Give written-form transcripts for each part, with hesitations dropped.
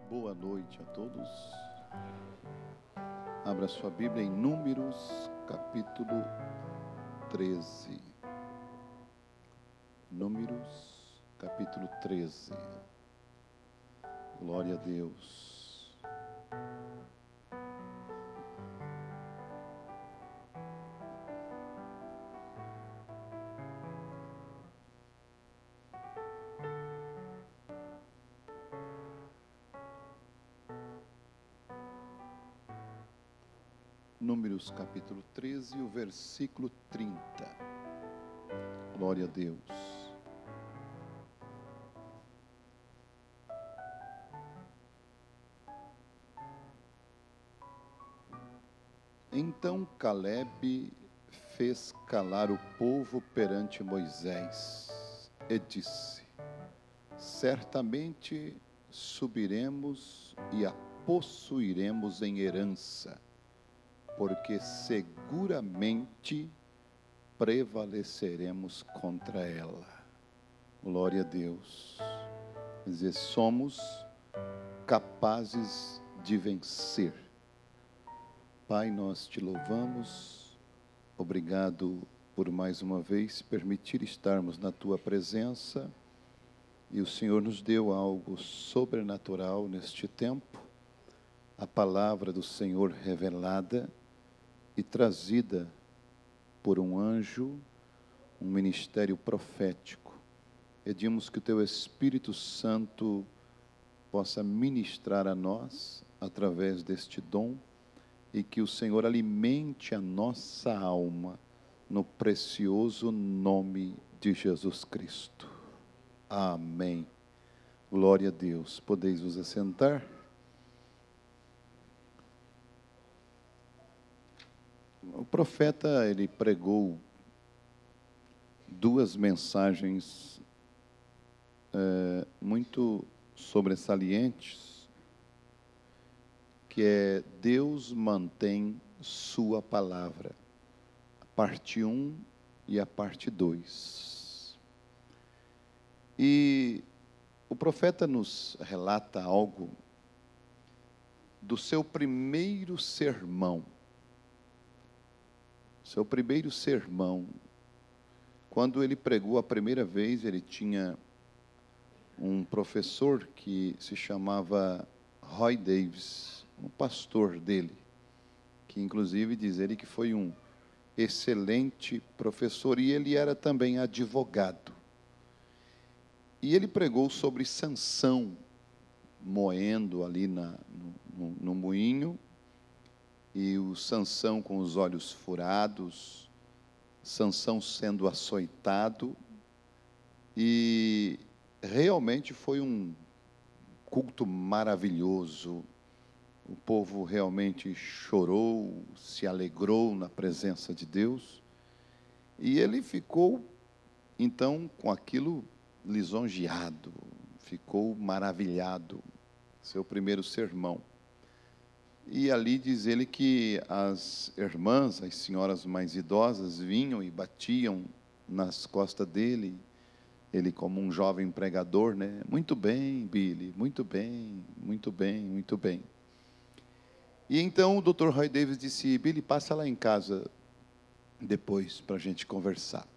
Boa noite a todos. Abra sua Bíblia em Números, capítulo 13. Números, capítulo 13. Glória a Deus. Números capítulo 13, o versículo 30. Glória a Deus. Então Calebe fez calar o povo perante Moisés e disse: certamente subiremos e a possuiremos em herança, porque seguramente prevaleceremos contra ela. Glória a Deus. Quer dizer, somos capazes de vencer. Pai, nós te louvamos. Obrigado por mais uma vez permitir estarmos na tua presença. E o Senhor nos deu algo sobrenatural neste tempo. A palavra do Senhor revelada e trazida por um anjo, um ministério profético. Pedimos que o teu Espírito Santo possa ministrar a nós através deste dom e que o Senhor alimente a nossa alma no precioso nome de Jesus Cristo. Amém. Glória a Deus. Podeis vos assentar? O profeta, ele pregou duas mensagens muito sobressalentes, que é Deus mantém sua palavra, a parte 1 e a parte 2. E o profeta nos relata algo do seu primeiro sermão. Seu primeiro sermão, quando ele pregou a primeira vez, ele tinha um professor que se chamava Roy Davis, um pastor dele, que inclusive diz ele que foi um excelente professor e ele era também advogado. E ele pregou sobre Sansão, moendo ali no moinho, e o Sansão com os olhos furados, Sansão sendo açoitado, e realmente foi um culto maravilhoso. O povo realmente chorou, se alegrou na presença de Deus, e ele ficou, então, com aquilo lisonjeado, ficou maravilhado, seu primeiro sermão. E ali diz ele que as irmãs, as senhoras mais idosas, vinham e batiam nas costas dele, ele como um jovem pregador, né? Muito bem, Billy, muito bem, muito bem, muito bem. E então o Dr. Roy Davis disse: Billy, passa lá em casa depois para a gente conversar.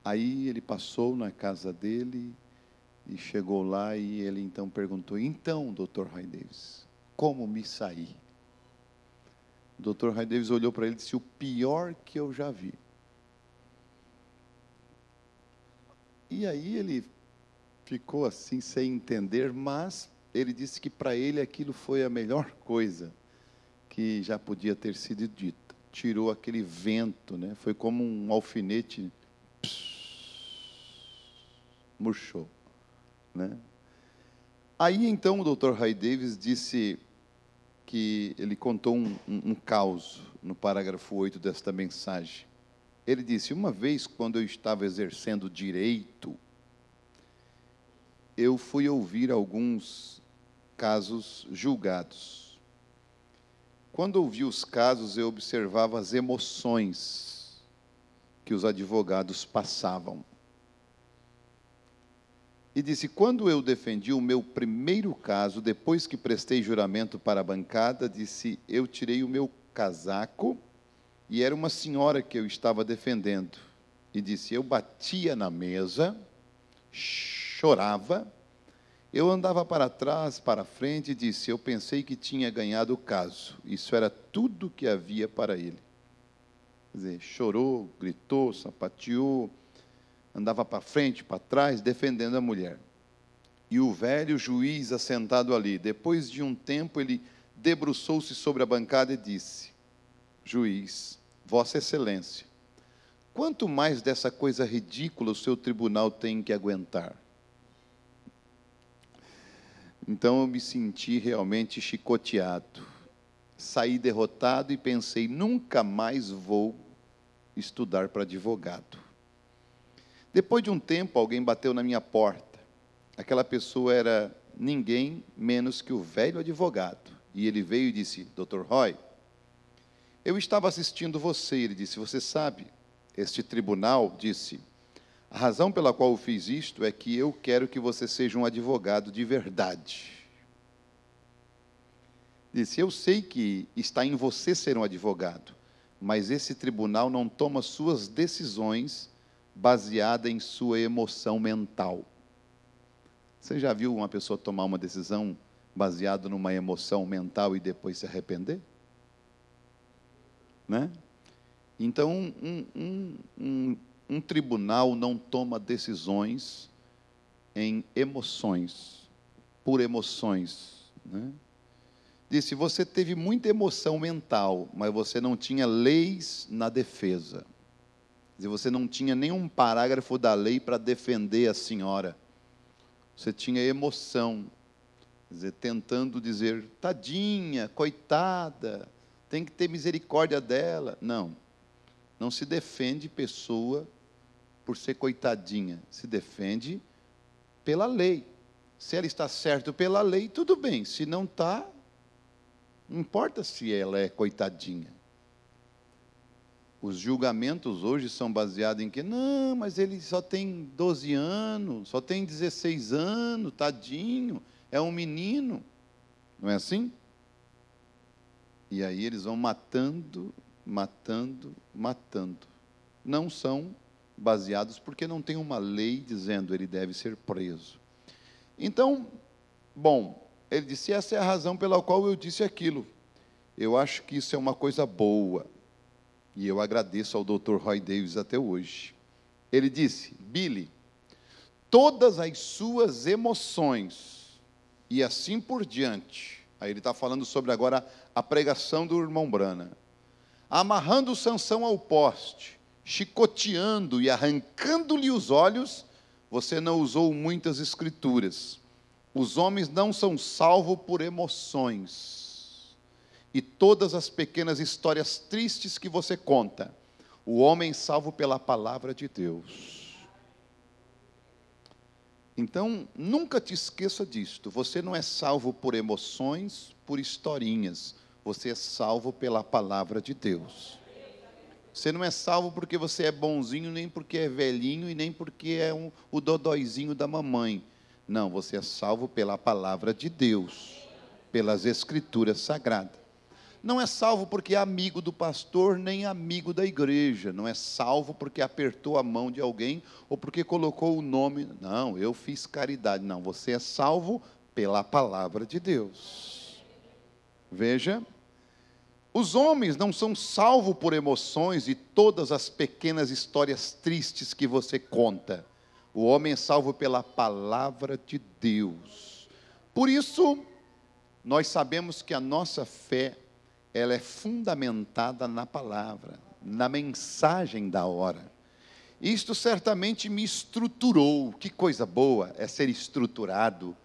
Aí ele passou na casa dele e chegou lá e ele então perguntou: então, Dr. Roy Davis, como me sair? O Dr. Roy Davis olhou para ele e disse: o pior que eu já vi. E aí ele ficou assim sem entender, mas ele disse que para ele aquilo foi a melhor coisa que já podia ter sido dita. Tirou aquele vento, né? Foi como um alfinete, murchou, né? Aí então o Dr. Roy Davis disse que ele contou um caos no parágrafo 8 desta mensagem. Ele disse: uma vez, quando eu estava exercendo direito, eu fui ouvir alguns casos julgados. Quando ouvi os casos, eu observava as emoções que os advogados passavam. e disse: quando eu defendi o meu primeiro caso, depois que prestei juramento para a bancada, disse, eu tirei o meu casaco, e era uma senhora que eu estava defendendo, e disse, eu batia na mesa, chorava, eu andava para trás, para frente, e disse, eu pensei que tinha ganhado o caso. Isso era tudo que havia para ele. Quer dizer, chorou, gritou, sapateou, andava para frente, para trás, defendendo a mulher. E o velho juiz assentado ali, depois de um tempo, ele debruçou-se sobre a bancada e disse, juiz, Vossa Excelência, quanto mais dessa coisa ridícula o seu tribunal tem que aguentar? Então eu me senti realmente chicoteado. Saí derrotado e pensei, nunca mais vou estudar para advogado. Depois de um tempo, alguém bateu na minha porta. Aquela pessoa era ninguém menos que o velho advogado. E ele veio e disse, Dr. Roy, eu estava assistindo você. Ele disse, você sabe, este tribunal, disse, a razão pela qual eu fiz isto é que eu quero que você seja um advogado de verdade. Disse, eu sei que está em você ser um advogado, mas esse tribunal não toma suas decisões baseada em sua emoção mental. Você já viu uma pessoa tomar uma decisão baseada numa emoção mental e depois se arrepender? Né? Então, um tribunal não toma decisões em emoções, por emoções. Né? Disse, você teve muita emoção mental, mas você não tinha leis na defesa. Você não tinha nenhum parágrafo da lei para defender a senhora. Você tinha emoção, tentando dizer, tadinha, coitada, tem que ter misericórdia dela. Não, não se defende pessoa por ser coitadinha, se defende pela lei. Se ela está certa pela lei, tudo bem, se não está, não importa se ela é coitadinha. Os julgamentos hoje são baseados em que? Não, mas ele só tem 12 anos, só tem 16 anos, tadinho, é um menino. Não é assim? E aí eles vão matando, matando, matando. Não são baseados porque não tem uma lei dizendo ele deve ser preso. Então, bom, ele disse, essa é a razão pela qual eu disse aquilo. Eu acho que isso é uma coisa boa. E eu agradeço ao Dr. Roy Davis até hoje. Ele disse, Billy, todas as suas emoções, e assim por diante, aí ele está falando sobre agora a pregação do irmão Branham, amarrando Sansão ao poste, chicoteando e arrancando-lhe os olhos, você não usou muitas escrituras. Os homens não são salvos por emoções. E todas as pequenas histórias tristes que você conta, o homem é salvo pela palavra de Deus. Então, nunca te esqueça disto, você não é salvo por emoções, por historinhas, você é salvo pela palavra de Deus. Você não é salvo porque você é bonzinho, nem porque é velhinho, e nem porque é o dodóizinho da mamãe. Não, você é salvo pela palavra de Deus, pelas escrituras sagradas. Não é salvo porque é amigo do pastor, nem amigo da igreja. Não é salvo porque apertou a mão de alguém, ou porque colocou o nome. Não, eu fiz caridade. Não, você é salvo pela palavra de Deus. Veja, os homens não são salvos por emoções e todas as pequenas histórias tristes que você conta. O homem é salvo pela palavra de Deus. Por isso, nós sabemos que a nossa fé, ela é fundamentada na palavra, na mensagem da hora. Isto certamente me estruturou. Que coisa boa é ser estruturado.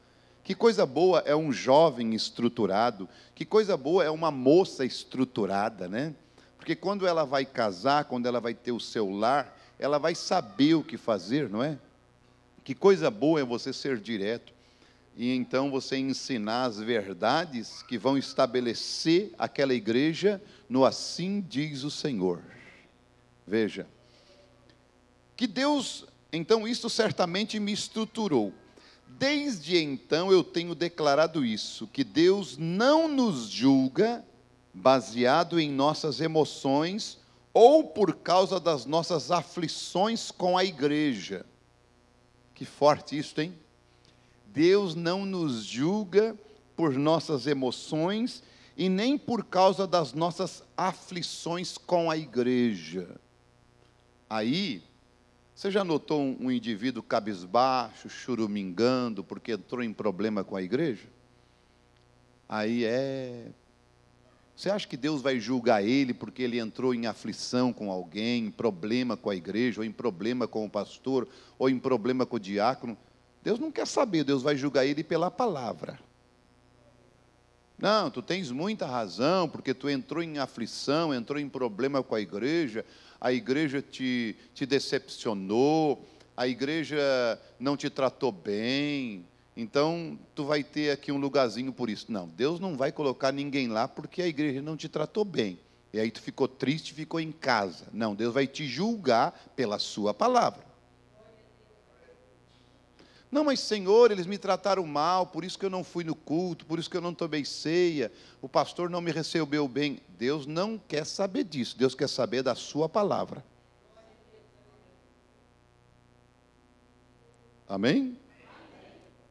Que coisa boa é um jovem estruturado. Que coisa boa é uma moça estruturada, né? Porque quando ela vai casar, quando ela vai ter o seu lar, ela vai saber o que fazer, não é? Que coisa boa é você ser direto. E então você ensinar as verdades que vão estabelecer aquela igreja no assim diz o Senhor. Veja, que Deus, então isso certamente me estruturou. Desde então eu tenho declarado isso, que Deus não nos julga baseado em nossas emoções ou por causa das nossas aflições com a igreja. Que forte isso, hein? Deus não nos julga por nossas emoções e nem por causa das nossas aflições com a igreja. Aí, você já notou um indivíduo cabisbaixo, churumingando, porque entrou em problema com a igreja? Você acha que Deus vai julgar ele porque ele entrou em aflição com alguém, em problema com a igreja, ou em problema com o pastor, ou em problema com o diácono? Deus não quer saber, Deus vai julgar ele pela palavra. Não, tu tens muita razão, porque tu entrou em aflição, entrou em problema com a igreja te decepcionou, a igreja não te tratou bem, então tu vai ter aqui um lugarzinho por isso. Não, Deus não vai colocar ninguém lá porque a igreja não te tratou bem. E aí tu ficou triste, ficou em casa. Não, Deus vai te julgar pela sua palavra. Não, mas Senhor, eles me trataram mal, por isso que eu não fui no culto, por isso que eu não tomei ceia, o pastor não me recebeu bem. Deus não quer saber disso, Deus quer saber da sua palavra. Amém?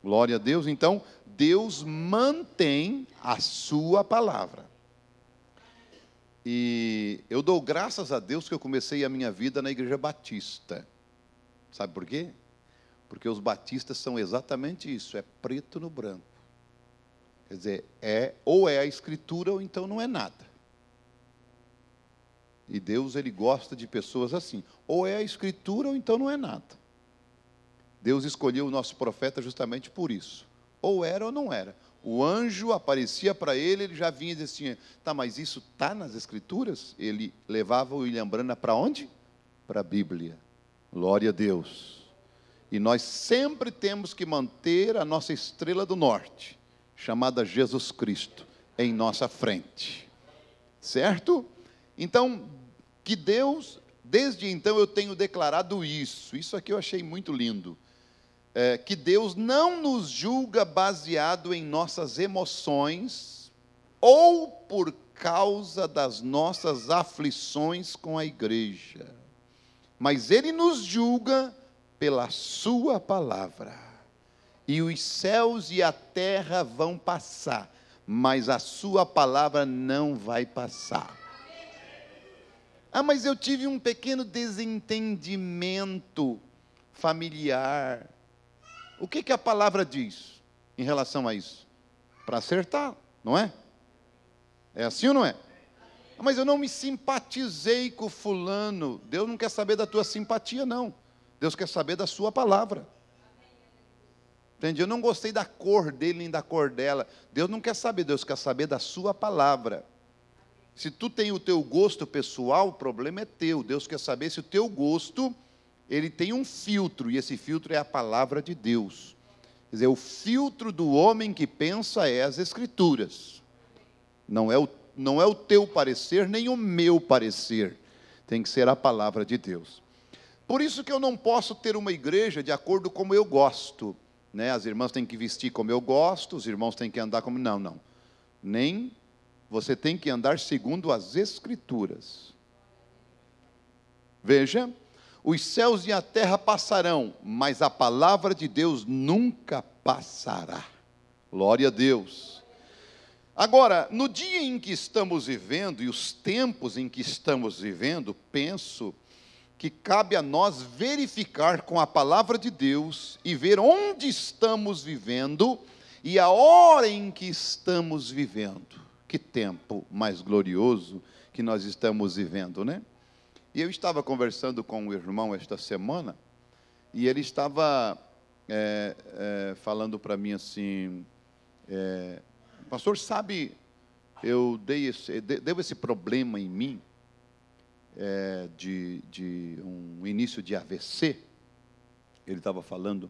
Glória a Deus. Então, Deus mantém a sua palavra. E eu dou graças a Deus que eu comecei a minha vida na Igreja Batista. Sabe por quê? Porque os batistas são exatamente isso, é preto no branco. Quer dizer, ou é a Escritura ou então não é nada. E Deus, Ele gosta de pessoas assim, ou é a Escritura ou então não é nada. Deus escolheu o nosso profeta justamente por isso, ou era ou não era. O anjo aparecia para ele, ele já vinha e dizia assim, tá, mas isso está nas Escrituras? Ele levava o William Branham para onde? Para a Bíblia. Glória a Deus. E nós sempre temos que manter a nossa estrela do norte, chamada Jesus Cristo, em nossa frente. Certo? Então, que Deus, desde então eu tenho declarado isso. Isso aqui eu achei muito lindo. Que Deus não nos julga baseado em nossas emoções ou por causa das nossas aflições com a igreja. Mas Ele nos julga pela sua palavra, e os céus e a terra vão passar, mas a sua palavra não vai passar. Ah, mas eu tive um pequeno desentendimento familiar. O que a palavra diz em relação a isso? Para acertar, não é? É assim ou não é? Ah, mas eu não me simpatizei com fulano. Deus não quer saber da tua simpatia, não. Deus quer saber da sua palavra. Entende? Eu não gostei da cor dele nem da cor dela. Deus não quer saber, Deus quer saber da sua palavra. Se tu tem o teu gosto pessoal, o problema é teu. Deus quer saber se o teu gosto, ele tem um filtro, e esse filtro é a palavra de Deus. Quer dizer, o filtro do homem que pensa é as Escrituras. Não é o teu parecer, nem o meu parecer. Tem que ser a palavra de Deus. Por isso que eu não posso ter uma igreja de acordo com como eu gosto, né? As irmãs têm que vestir como eu gosto, os irmãos têm que andar como... Não. Nem você tem que andar segundo as Escrituras. Veja, os céus e a terra passarão, mas a palavra de Deus nunca passará. Glória a Deus. Agora, no dia em que estamos vivendo, e os tempos em que estamos vivendo, penso que cabe a nós verificar com a palavra de Deus e ver onde estamos vivendo e a hora em que estamos vivendo. Que tempo mais glorioso que nós estamos vivendo, né? E eu estava conversando com um irmão esta semana e ele estava falando para mim assim, pastor, sabe, eu deu esse problema em mim, de um início de AVC, ele estava falando,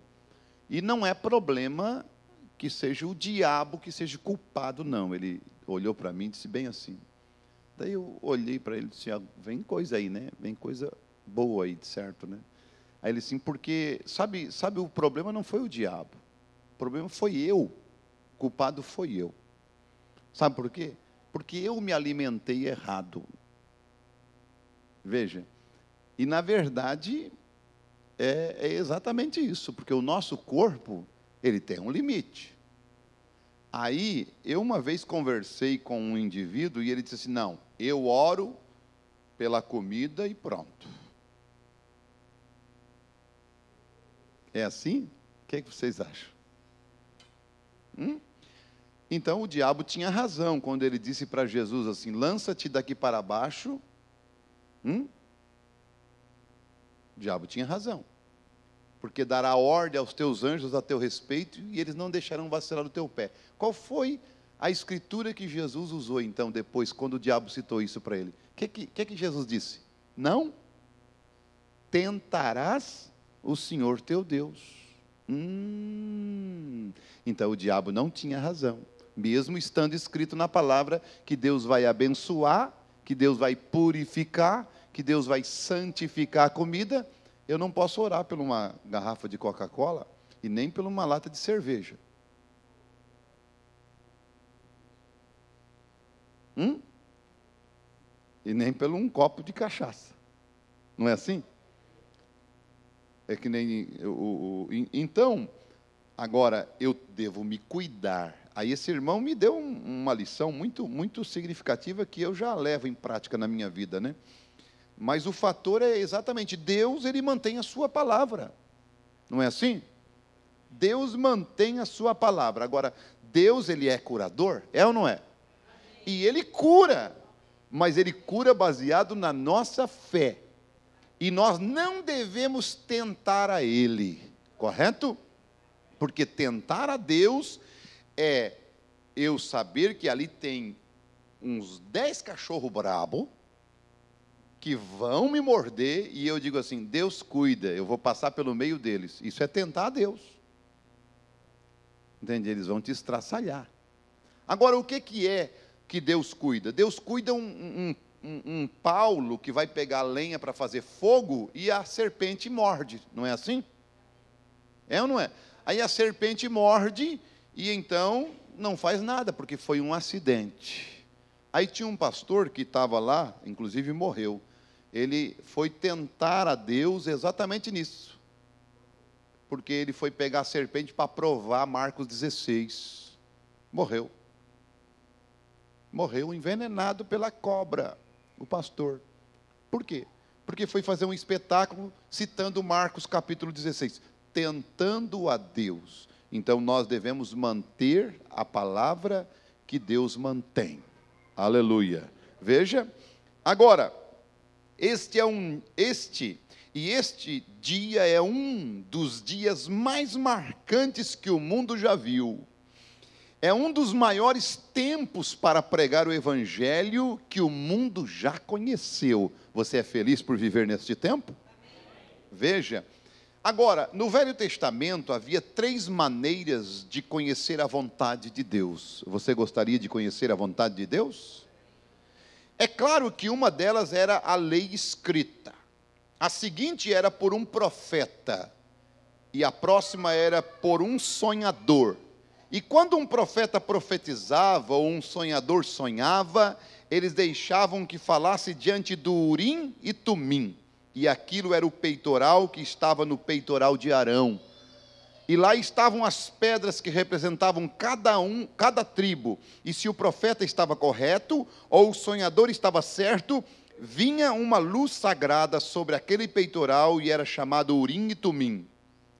e não é problema que seja o diabo que seja culpado, não. Ele olhou para mim e disse bem assim. Daí eu olhei para ele e disse, vem coisa aí, né? Vem coisa boa aí, certo, né? Aí ele disse, porque, sabe o problema não foi o diabo. O problema foi eu. O culpado foi eu. Sabe por quê? Porque eu me alimentei errado. Veja. E, na verdade, é exatamente isso. Porque o nosso corpo, ele tem um limite. Aí, eu uma vez conversei com um indivíduo e ele disse assim, não, eu oro pela comida e pronto. É assim? O que vocês acham? Então, o diabo tinha razão quando ele disse para Jesus assim, lança-te daqui para baixo. O diabo tinha razão. Porque dará ordem aos teus anjos a teu respeito e eles não deixarão vacilar o teu pé. Qual foi a escritura que Jesus usou, então, depois, quando o diabo citou isso para ele? O que Jesus disse? Não tentarás o Senhor teu Deus. Então, o diabo não tinha razão. Mesmo estando escrito na palavra que Deus vai abençoar, que Deus vai purificar, que Deus vai santificar a comida, eu não posso orar por uma garrafa de Coca-Cola e nem por uma lata de cerveja. E nem por um copo de cachaça. Não é assim? É que nem... Então, agora, eu devo me cuidar. Aí esse irmão me deu uma lição muito, muito significativa que eu já levo em prática na minha vida, né? Mas o fator é exatamente, Deus, ele mantém a sua palavra. Não é assim? Deus mantém a sua palavra. Agora, Deus, ele é curador? É ou não é? E ele cura, mas ele cura baseado na nossa fé. E nós não devemos tentar a ele, correto? Porque tentar a Deus é eu saber que ali tem uns 10 cachorros bravos que vão me morder e eu digo assim, Deus cuida, eu vou passar pelo meio deles. Isso é tentar a Deus. Entende? Eles vão te estraçalhar. Agora, o que é que Deus cuida? Deus cuida um Paulo que vai pegar lenha para fazer fogo e a serpente morde, não é assim? É ou não é? Aí a serpente morde e então não faz nada, porque foi um acidente. Aí tinha um pastor que estava lá, inclusive morreu. Ele foi tentar a Deus exatamente nisso. Porque ele foi pegar a serpente para provar Marcos 16. Morreu. Morreu envenenado pela cobra, o pastor. Por quê? Porque foi fazer um espetáculo citando Marcos capítulo 16. Tentando a Deus. Então nós devemos manter a palavra que Deus mantém. Aleluia. Veja. Agora, este dia é um dos dias mais marcantes que o mundo já viu. É um dos maiores tempos para pregar o evangelho que o mundo já conheceu. Você é feliz por viver neste tempo? Veja. Agora, no Velho Testamento havia 3 maneiras de conhecer a vontade de Deus. Você gostaria de conhecer a vontade de Deus? É claro que uma delas era a lei escrita. A seguinte era por um profeta. E a próxima era por um sonhador. E quando um profeta profetizava ou um sonhador sonhava, eles deixavam que falasse diante do Urim e Tumim. E aquilo era o peitoral que estava no peitoral de Arão. E lá estavam as pedras que representavam cada tribo. E se o profeta estava correto, ou o sonhador estava certo, vinha uma luz sagrada sobre aquele peitoral e era chamado Urim e Tumim.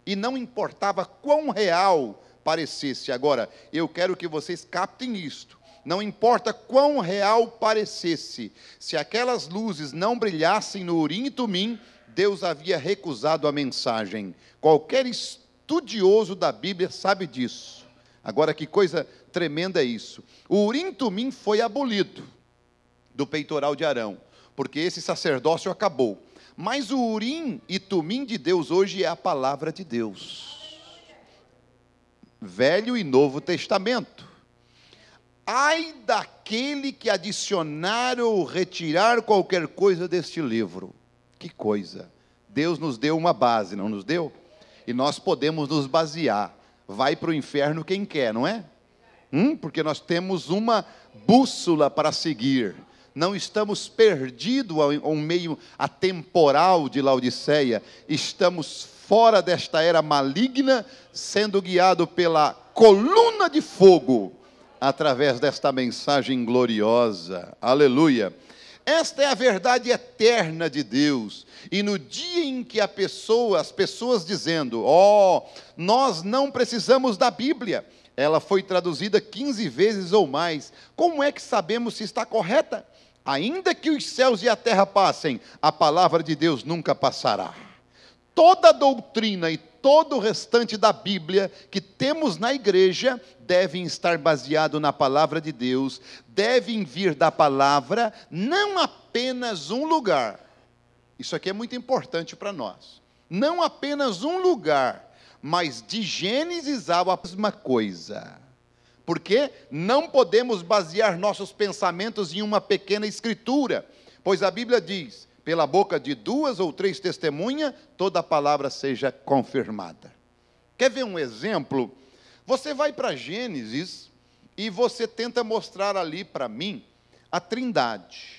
E não importava quão real parecesse. Agora, eu quero que vocês captem isto. Não importa quão real parecesse, se aquelas luzes não brilhassem no Urim e Tumim, Deus havia recusado a mensagem. Qualquer estudioso da Bíblia sabe disso. Agora, que coisa tremenda é isso. O Urim e Tumim foi abolido do peitoral de Arão, porque esse sacerdócio acabou. Mas o Urim e Tumim de Deus hoje é a palavra de Deus. Velho e Novo Testamento. Ai daquele que adicionar ou retirar qualquer coisa deste livro. Que coisa. Deus nos deu uma base, não nos deu? E nós podemos nos basear. Vai para o inferno quem quer, não é? Porque nós temos uma bússola para seguir. Não estamos perdidos ao meio atemporal de Laodiceia. Estamos fora desta era maligna, sendo guiado pela coluna de fogo, através desta mensagem gloriosa. Aleluia! Esta é a verdade eterna de Deus. E no dia em que as pessoas dizendo, nós não precisamos da Bíblia, ela foi traduzida 15 vezes ou mais, como é que sabemos se está correta? Ainda que os céus e a terra passem, a palavra de Deus nunca passará. Toda a doutrina e todo o restante da Bíblia que temos na igreja devem estar baseado na palavra de Deus, devem vir da palavra, não apenas um lugar. Isso aqui é muito importante para nós. Não apenas um lugar, mas de Gênesis a mesma coisa. Porque não podemos basear nossos pensamentos em uma pequena escritura, pois a Bíblia diz, pela boca de 2 ou 3 testemunhas, toda a palavra seja confirmada. Quer ver um exemplo? Você vai para Gênesis e você tenta mostrar ali para mim a Trindade,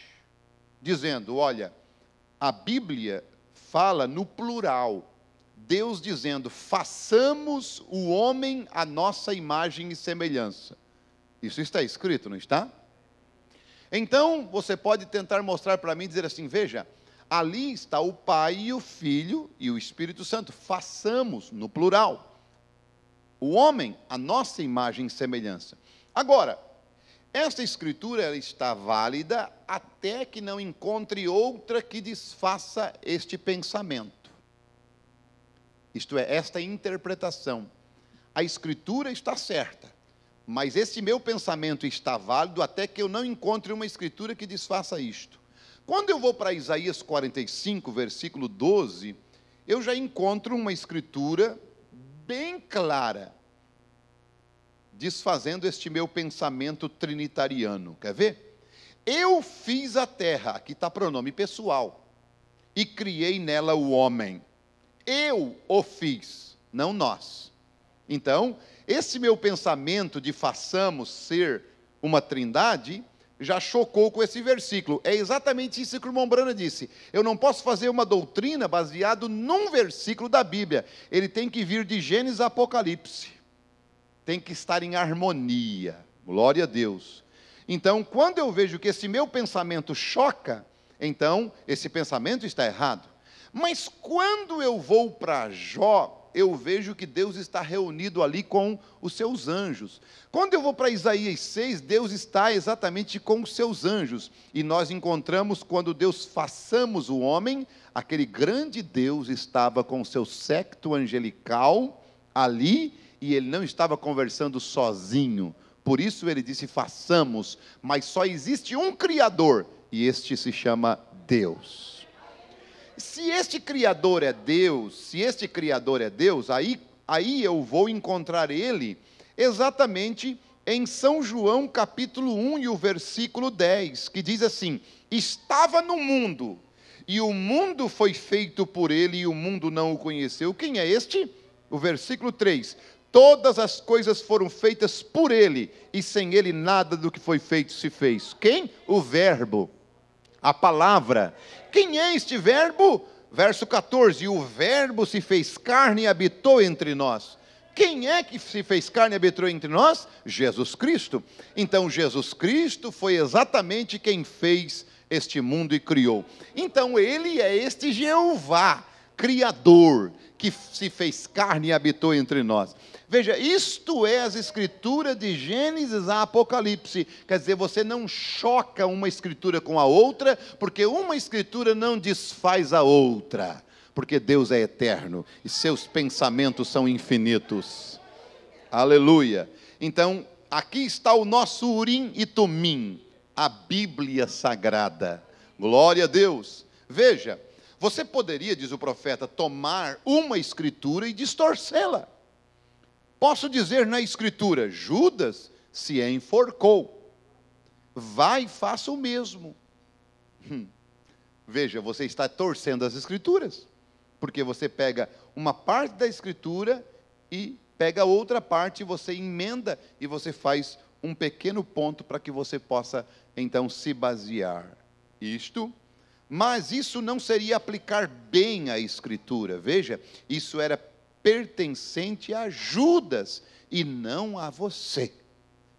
dizendo, olha, a Bíblia fala no plural, Deus dizendo, façamos o homem à nossa imagem e semelhança. Isso está escrito, não está? Então, você pode tentar mostrar para mim, dizer assim, veja, ali está o Pai e o Filho e o Espírito Santo, façamos, no plural, o homem à nossa imagem e semelhança. Agora, esta escritura ela está válida até que não encontre outra que desfaça este pensamento. Isto é, esta interpretação. A escritura está certa, mas esse meu pensamento está válido até que eu não encontre uma escritura que desfaça isto. Quando eu vou para Isaías 45, versículo 12, eu já encontro uma escritura bem clara, desfazendo este meu pensamento trinitariano. Quer ver? Eu fiz a terra, aqui está pronome pessoal, e criei nela o homem. Eu o fiz, não nós. Então, esse meu pensamento de façamos ser uma trindade, já chocou com esse versículo. É exatamente isso que o irmão Brana disse. Eu não posso fazer uma doutrina baseado num versículo da Bíblia. Ele tem que vir de Gênesis a Apocalipse. Tem que estar em harmonia. Glória a Deus. Então, quando eu vejo que esse meu pensamento choca, então, esse pensamento está errado. Mas quando eu vou para Jó, eu vejo que Deus está reunido ali com os seus anjos. Quando eu vou para Isaías 6, Deus está exatamente com os seus anjos. E nós encontramos, quando Deus façamos o homem, aquele grande Deus estava com o seu séquito angelical ali, e ele não estava conversando sozinho. Por isso ele disse, façamos, mas só existe um Criador, e este se chama Deus. Se este Criador é Deus, aí eu vou encontrar ele exatamente em São João capítulo 1 e o versículo 10, que diz assim, estava no mundo, e o mundo foi feito por ele, e o mundo não o conheceu. Quem é este? O versículo 3, todas as coisas foram feitas por ele, e sem ele nada do que foi feito se fez. Quem? O Verbo, a palavra. Quem é este Verbo? Verso 14, o Verbo se fez carne e habitou entre nós. Quem é que se fez carne e habitou entre nós? Jesus Cristo. Então, Jesus Cristo foi exatamente quem fez este mundo e criou. Então, ele é este Jeová, Criador, que se fez carne e habitou entre nós. Veja, isto é as escrituras de Gênesis a Apocalipse. Quer dizer, você não choca uma escritura com a outra, porque uma escritura não desfaz a outra. Porque Deus é eterno e seus pensamentos são infinitos. Aleluia. Então, aqui está o nosso Urim e Tumim, a Bíblia Sagrada. Glória a Deus. Veja, você poderia, diz o profeta, tomar uma escritura e distorcê-la. Posso dizer na escritura, Judas se enforcou. Vai e faça o mesmo. Veja, você está torcendo as escrituras. Porque você pega uma parte da escritura e pega a outra parte, você emenda e você faz um pequeno ponto para que você possa, então, se basear. Mas isso não seria aplicar bem a Escritura. Veja, isso era pertencente a Judas e não a você.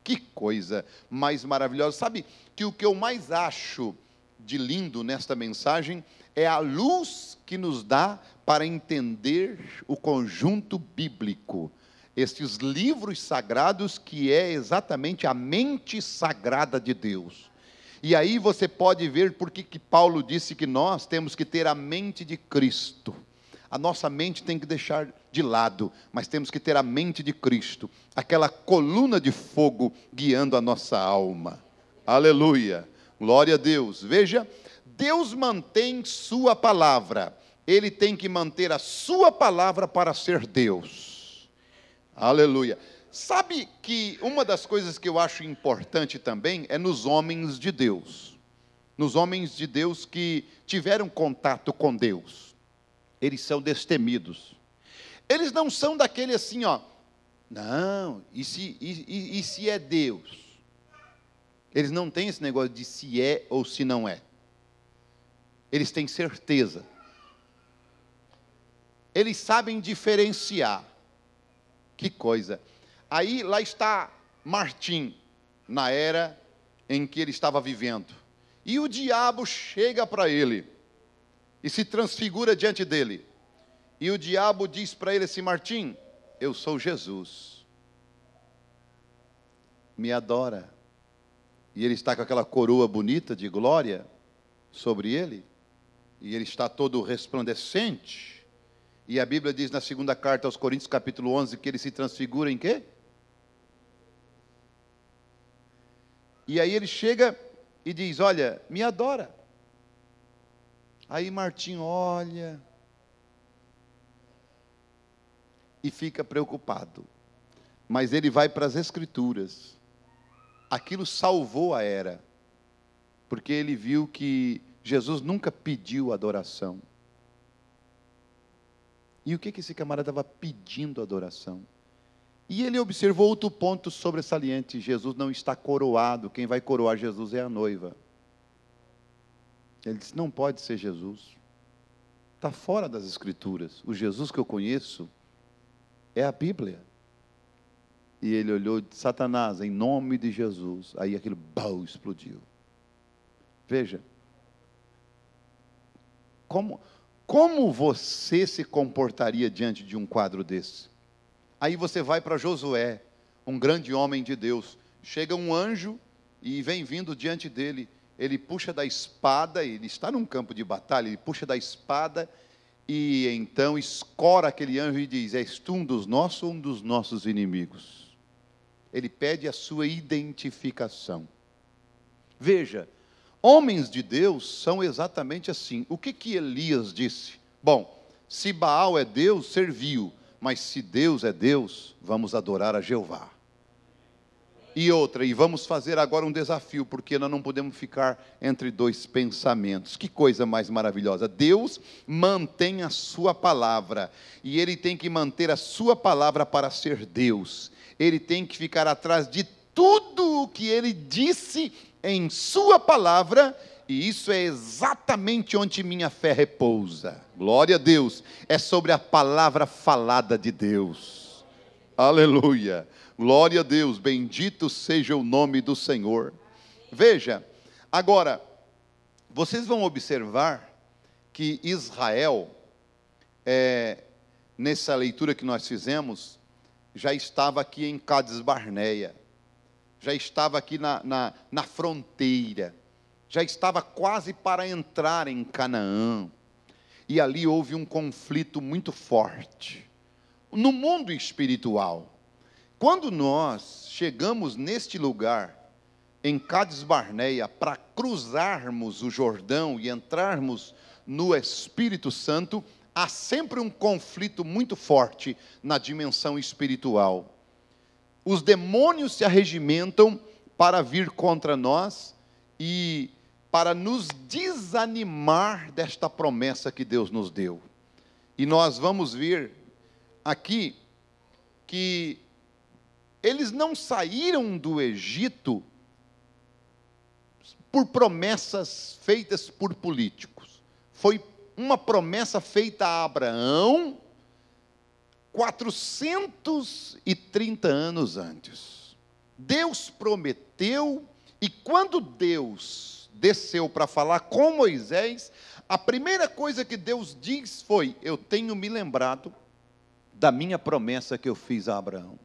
Que coisa mais maravilhosa. Sabe que o que eu mais acho de lindo nesta mensagem é a luz que nos dá para entender o conjunto bíblico. Estes livros sagrados que é exatamente a mente sagrada de Deus. E aí você pode ver por que Paulo disse que nós temos que ter a mente de Cristo. A nossa mente tem que deixar de lado, mas temos que ter a mente de Cristo, aquela coluna de fogo guiando a nossa alma. Aleluia, glória a Deus. Veja, Deus mantém sua palavra, Ele tem que manter a sua palavra para ser Deus. Aleluia. Sabe que uma das coisas que eu acho importante também é nos homens de Deus. Nos homens de Deus que tiveram contato com Deus. Eles são destemidos. Eles não são daquele assim, ó. Não, e se é Deus? Eles não têm esse negócio de se é ou se não é. Eles têm certeza. Eles sabem diferenciar. Que coisa. Aí lá está Martim, na era em que ele estava vivendo. E o diabo chega para ele e se transfigura diante dele. E o diabo diz para ele assim: Martim, eu sou Jesus. Me adora. E ele está com aquela coroa bonita de glória sobre ele. E ele está todo resplandecente. E a Bíblia diz na segunda carta aos Coríntios, capítulo 11, que ele se transfigura em quê? E aí ele chega e diz: olha, me adora. Aí Martim olha e fica preocupado. Mas ele vai para as Escrituras. Aquilo salvou a era, porque ele viu que Jesus nunca pediu adoração. E o que esse camarada estava pedindo adoração? E ele observou outro ponto sobressalente: Jesus não está coroado, quem vai coroar Jesus é a noiva. Ele disse: não pode ser Jesus, está fora das Escrituras. O Jesus que eu conheço é a Bíblia. E ele olhou e disse: Satanás, em nome de Jesus. Aí aquilo explodiu. Veja, como você se comportaria diante de um quadro desse? Aí você vai para Josué, um grande homem de Deus. Chega um anjo e vem vindo diante dele. Ele puxa da espada, ele está num campo de batalha, ele puxa da espada e então escora aquele anjo e diz: és tu um dos nossos ou um dos nossos inimigos? Ele pede a sua identificação. Veja, homens de Deus são exatamente assim. O que Elias disse? Bom, se Baal é Deus, serviu. Mas se Deus é Deus, vamos adorar a Jeová. E outra, e vamos fazer agora um desafio, porque nós não podemos ficar entre dois pensamentos. Que coisa mais maravilhosa. Deus mantém a sua palavra, e Ele tem que manter a sua palavra para ser Deus. Ele tem que ficar atrás de tudo o que Ele disse em sua palavra, e isso é exatamente onde minha fé repousa. Glória a Deus, é sobre a palavra falada de Deus. Aleluia, glória a Deus, bendito seja o nome do Senhor. Veja, agora, vocês vão observar que Israel, nessa leitura que nós fizemos, já estava aqui em Cades Barneia, já estava aqui na fronteira, já estava quase para entrar em Canaã, e ali houve um conflito muito forte. No mundo espiritual, quando nós chegamos neste lugar, em Cades Barneia, para cruzarmos o Jordão e entrarmos no Espírito Santo, há sempre um conflito muito forte na dimensão espiritual. Os demônios se arregimentam para vir contra nós e para nos desanimar desta promessa que Deus nos deu. E nós vamos ver aqui que eles não saíram do Egito por promessas feitas por políticos. Foi uma promessa feita a Abraão 430 anos antes. Deus prometeu, e quando Deus desceu para falar com Moisés, a primeira coisa que Deus diz foi: eu tenho me lembrado da minha promessa que eu fiz a Abraão.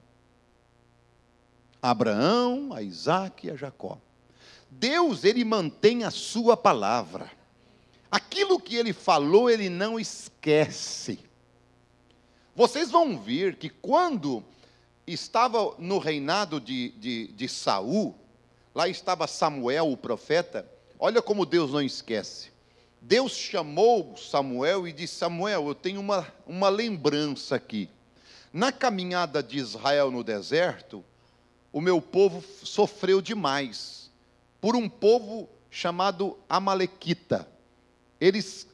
A Abraão, a Isaque e a Jacó. Deus, ele mantém a sua palavra. Aquilo que ele falou, ele não esquece. Vocês vão ver que quando estava no reinado de Saul, lá estava Samuel, o profeta. Olha como Deus não esquece. Deus chamou Samuel e disse: Samuel, eu tenho uma lembrança aqui. Na caminhada de Israel no deserto, o meu povo sofreu demais por um povo chamado Amalequita. Eles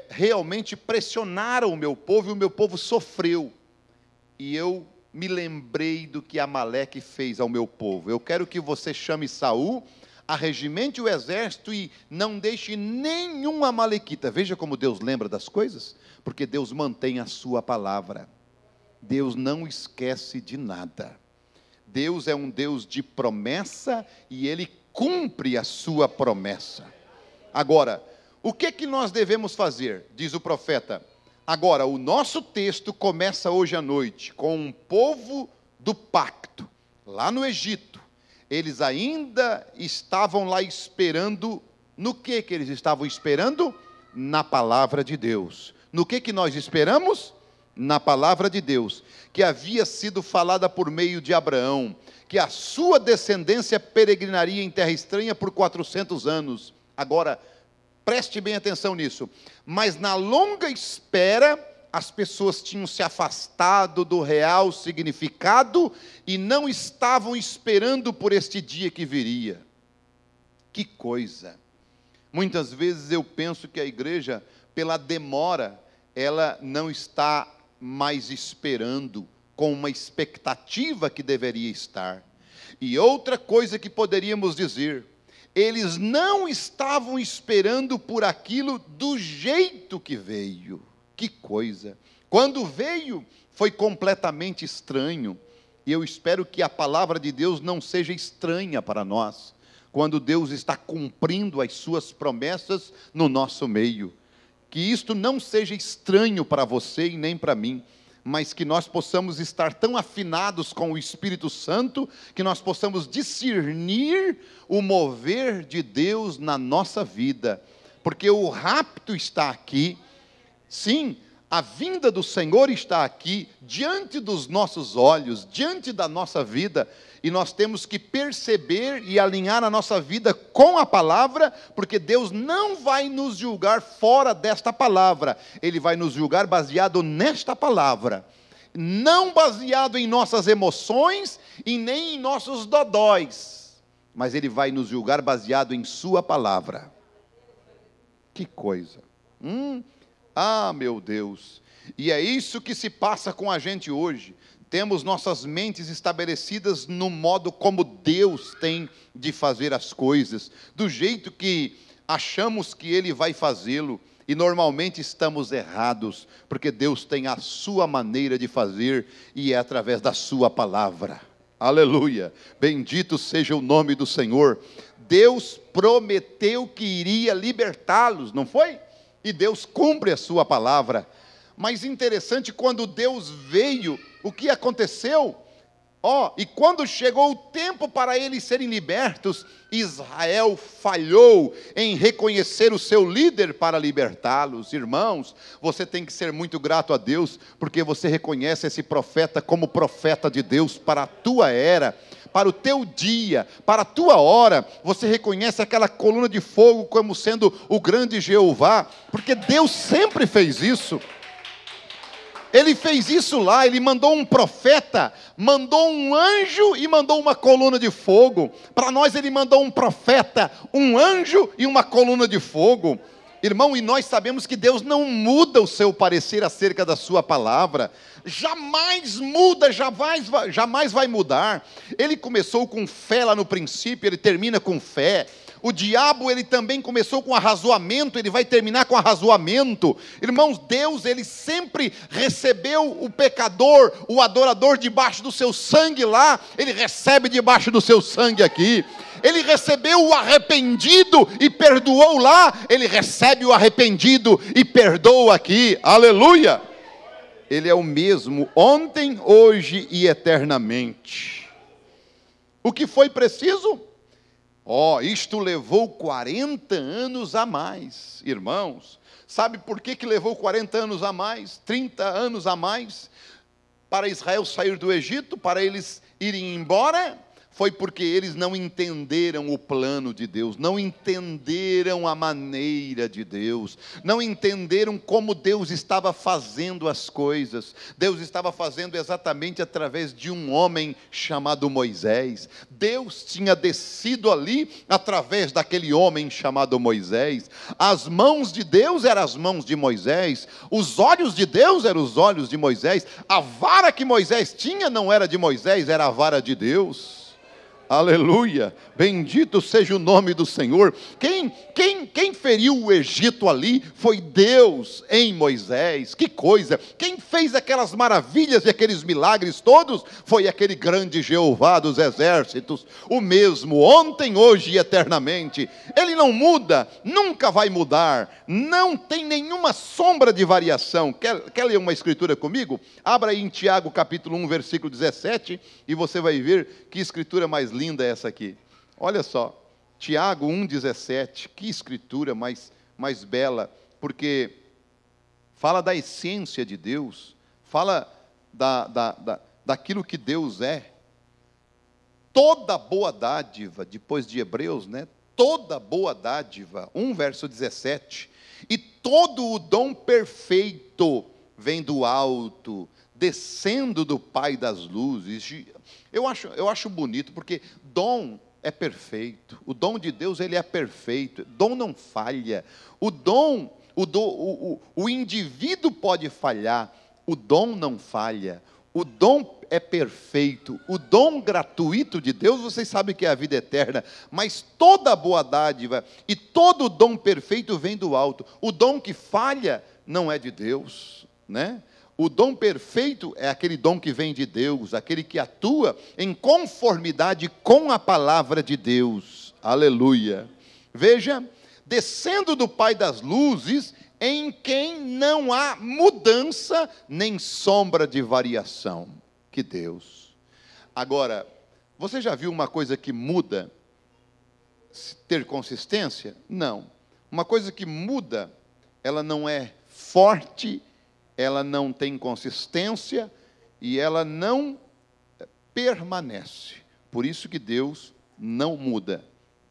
realmente pressionaram o meu povo, e o meu povo sofreu. E eu me lembrei do que Amaleque fez ao meu povo. Eu quero que você chame Saul, arregimente o exército e não deixe nenhum amalequita. Veja como Deus lembra das coisas, porque Deus mantém a sua palavra. Deus não esquece de nada. Deus é um Deus de promessa e Ele cumpre a sua promessa. Agora, o que nós devemos fazer? Diz o profeta. Agora, o nosso texto começa hoje à noite com um povo do pacto, lá no Egito. Eles ainda estavam lá esperando. No que eles estavam esperando? Na palavra de Deus. No que nós esperamos? Na palavra de Deus, que havia sido falada por meio de Abraão, que a sua descendência peregrinaria em terra estranha por 400 anos. Agora, preste bem atenção nisso. Mas na longa espera, as pessoas tinham se afastado do real significado e não estavam esperando por este dia que viria. Que coisa! Muitas vezes eu penso que a igreja, pela demora, ela não está mais esperando com uma expectativa que deveria estar. E outra coisa que poderíamos dizer: eles não estavam esperando por aquilo do jeito que veio. Que coisa! Quando veio, foi completamente estranho. E eu espero que a palavra de Deus não seja estranha para nós, quando Deus está cumprindo as suas promessas no nosso meio. Que isto não seja estranho para você e nem para mim, mas que nós possamos estar tão afinados com o Espírito Santo, que nós possamos discernir o mover de Deus na nossa vida, porque o rapto está aqui. Sim, a vinda do Senhor está aqui, diante dos nossos olhos, diante da nossa vida, e nós temos que perceber e alinhar a nossa vida com a palavra, porque Deus não vai nos julgar fora desta palavra, Ele vai nos julgar baseado nesta palavra, não baseado em nossas emoções e nem em nossos dodóis, mas Ele vai nos julgar baseado em sua palavra. Que coisa! Ah, meu Deus! E é isso que se passa com a gente hoje. Temos nossas mentes estabelecidas no modo como Deus tem de fazer as coisas, do jeito que achamos que Ele vai fazê-lo, e normalmente estamos errados, porque Deus tem a sua maneira de fazer, e é através da sua palavra. Aleluia! Bendito seja o nome do Senhor. Deus prometeu que iria libertá-los, não foi? E Deus cumpre a sua palavra. Mas interessante, quando Deus veio, o que aconteceu? E quando chegou o tempo para eles serem libertos, Israel falhou em reconhecer o seu líder para libertá-los. Irmãos, você tem que ser muito grato a Deus, porque você reconhece esse profeta como profeta de Deus para a tua era, para o teu dia, para a tua hora. Você reconhece aquela coluna de fogo como sendo o grande Jeová, porque Deus sempre fez isso. Ele fez isso lá, Ele mandou um profeta, mandou um anjo e mandou uma coluna de fogo. Para nós Ele mandou um profeta, um anjo e uma coluna de fogo. Irmão, e nós sabemos que Deus não muda o seu parecer acerca da sua palavra, jamais muda, jamais vai mudar. Ele começou com fé lá no princípio, ele termina com fé. O diabo, ele também começou com arrazoamento, ele vai terminar com arrazoamento. Irmãos, Deus, ele sempre recebeu o pecador, o adorador debaixo do seu sangue lá, ele recebe debaixo do seu sangue aqui. Ele recebeu o arrependido e perdoou lá, ele recebe o arrependido e perdoa aqui. Aleluia! Ele é o mesmo ontem, hoje e eternamente. O que foi preciso? Isto levou 40 anos a mais, irmãos. Sabe por que levou 40 anos a mais, 30 anos a mais, para Israel sair do Egito, para eles irem embora? Foi porque eles não entenderam o plano de Deus, não entenderam a maneira de Deus, não entenderam como Deus estava fazendo as coisas. Deus estava fazendo exatamente através de um homem chamado Moisés. Deus tinha descido ali através daquele homem chamado Moisés. As mãos de Deus eram as mãos de Moisés, os olhos de Deus eram os olhos de Moisés. A vara que Moisés tinha não era de Moisés, era a vara de Deus. Aleluia, bendito seja o nome do Senhor. Quem feriu o Egito ali foi Deus em Moisés. Que coisa! Quem fez aquelas maravilhas e aqueles milagres todos foi aquele grande Jeová dos exércitos, o mesmo ontem, hoje e eternamente. Ele não muda, nunca vai mudar, não tem nenhuma sombra de variação. Quer ler uma escritura comigo? Abra aí em Tiago capítulo 1, versículo 17, e você vai ver que escritura mais linda é essa aqui. Olha só, Tiago 1,17, que escritura mais bela, porque fala da essência de Deus, fala daquilo que Deus é. Toda boa dádiva, depois de Hebreus, né? Toda boa dádiva, 1 verso 17, e todo o dom perfeito vem do alto, descendo do Pai das luzes. Eu acho bonito, porque dom é perfeito. O dom de Deus, ele é perfeito. Dom não falha. O indivíduo pode falhar, o dom não falha. O dom é perfeito. O dom gratuito de Deus, vocês sabem que é a vida eterna, mas toda boa dádiva e todo dom perfeito vem do alto. O dom que falha não é de Deus, né? O dom perfeito é aquele dom que vem de Deus, aquele que atua em conformidade com a palavra de Deus. Aleluia. Veja, descendo do Pai das luzes, em quem não há mudança nem sombra de variação. Que Deus. Agora, você já viu uma coisa que muda ter consistência? Não. Uma coisa que muda, ela não é forte, ela não tem consistência e ela não permanece. Por isso que Deus não muda.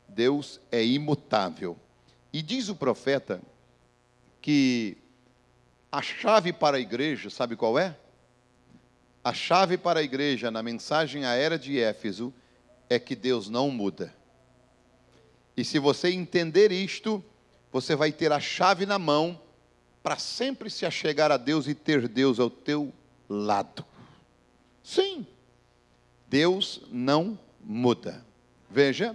Deus é imutável. E diz o profeta que a chave para a igreja, sabe qual é? A chave para a igreja, na mensagem à era de Éfeso, é que Deus não muda. E se você entender isto, você vai ter a chave na mão para sempre se achegar a Deus e ter Deus ao teu lado. Sim, Deus não muda. Veja,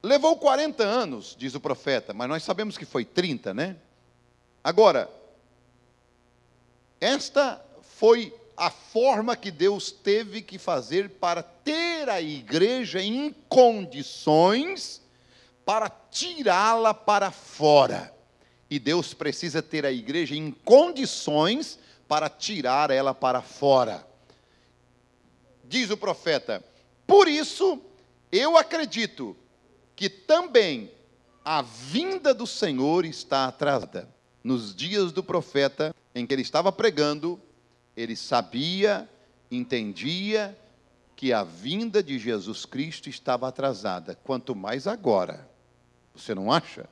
levou 40 anos, diz o profeta, mas nós sabemos que foi 30, né? Agora, esta foi a forma que Deus teve que fazer para ter a igreja em condições para tirá-la para fora. E Deus precisa ter a igreja em condições para tirar ela para fora. Diz o profeta, por isso eu acredito que também a vinda do Senhor está atrasada. Nos dias do profeta, em que ele estava pregando, ele sabia, entendia que a vinda de Jesus Cristo estava atrasada. Quanto mais agora, você não acha?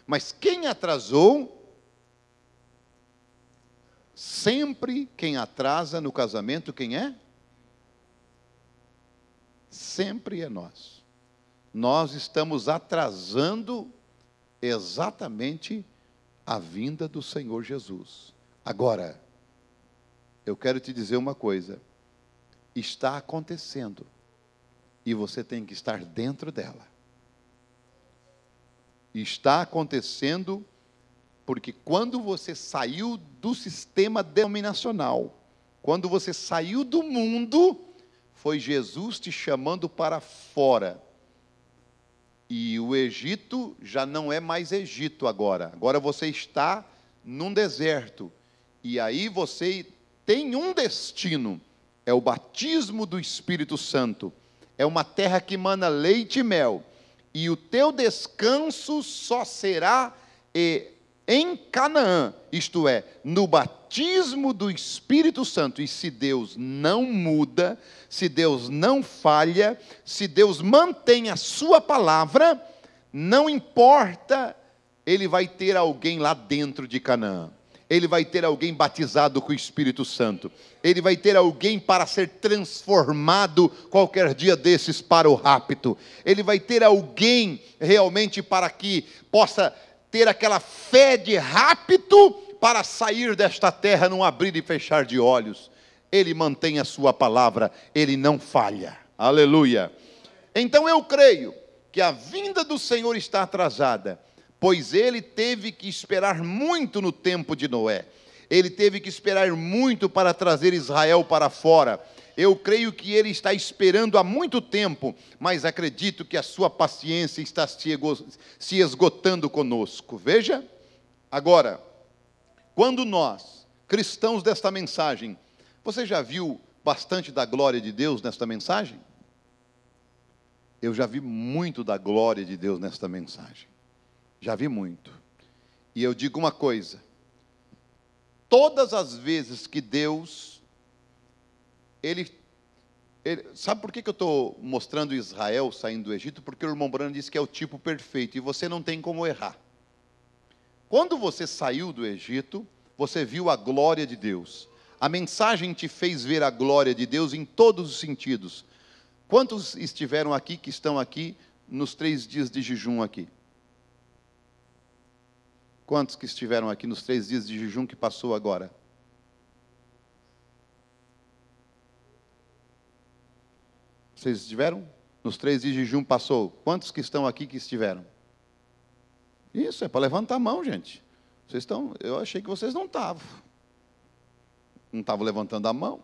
Mas quem atrasou, sempre quem atrasa no casamento, quem é? Sempre é nós. Nós estamos atrasando exatamente a vinda do Senhor Jesus. Agora, eu quero te dizer uma coisa, está acontecendo, e você tem que estar dentro dela. Está acontecendo, porque quando você saiu do sistema denominacional, quando você saiu do mundo, foi Jesus te chamando para fora. E o Egito já não é mais Egito agora. Agora você está num deserto. E aí você tem um destino. É o batismo do Espírito Santo. É uma terra que mana leite e mel. E o teu descanso só será em Canaã, isto é, no batismo do Espírito Santo. E se Deus não muda, se Deus não falha, se Deus mantém a sua palavra, não importa, Ele vai ter alguém lá dentro de Canaã. Ele vai ter alguém batizado com o Espírito Santo. Ele vai ter alguém para ser transformado qualquer dia desses para o rapto. Ele vai ter alguém realmente para que possa ter aquela fé de rapto para sair desta terra num abrir e fechar de olhos. Ele mantém a sua palavra, ele não falha. Aleluia. Então eu creio que a vinda do Senhor está atrasada, pois ele teve que esperar muito no tempo de Noé. Ele teve que esperar muito para trazer Israel para fora. Eu creio que ele está esperando há muito tempo, mas acredito que a sua paciência está se esgotando conosco. Veja, agora, quando nós, cristãos desta mensagem, você já viu bastante da glória de Deus nesta mensagem? Eu já vi muito da glória de Deus nesta mensagem. Já vi muito. E eu digo uma coisa, todas as vezes que Deus, sabe por que eu estou mostrando Israel saindo do Egito? Porque o irmão Branham disse que é o tipo perfeito, e você não tem como errar. Quando você saiu do Egito, você viu a glória de Deus. A mensagem te fez ver a glória de Deus em todos os sentidos. Quantos estiveram aqui, que estão aqui, nos 3 dias de jejum aqui? Quantos que estiveram aqui nos 3 dias de jejum que passou agora? Vocês estiveram? Nos 3 dias de jejum passou. Quantos que estão aqui que estiveram? Isso, é para levantar a mão, gente. Vocês estão, eu achei que vocês não estavam. Não estavam levantando a mão.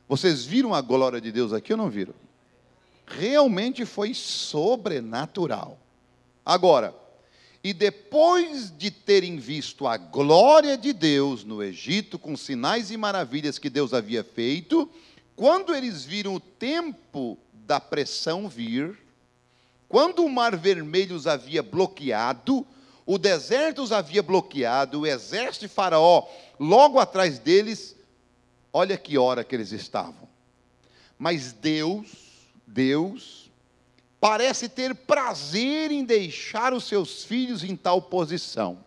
Vocês viram a glória de Deus aqui ou não viram? Realmente foi sobrenatural. Agora, e depois de terem visto a glória de Deus no Egito, com sinais e maravilhas que Deus havia feito, quando eles viram o tempo da pressão vir, quando o Mar Vermelho os havia bloqueado, o deserto os havia bloqueado, o exército de Faraó logo atrás deles, olha que hora que eles estavam. Mas Deus parece ter prazer em deixar os seus filhos em tal posição.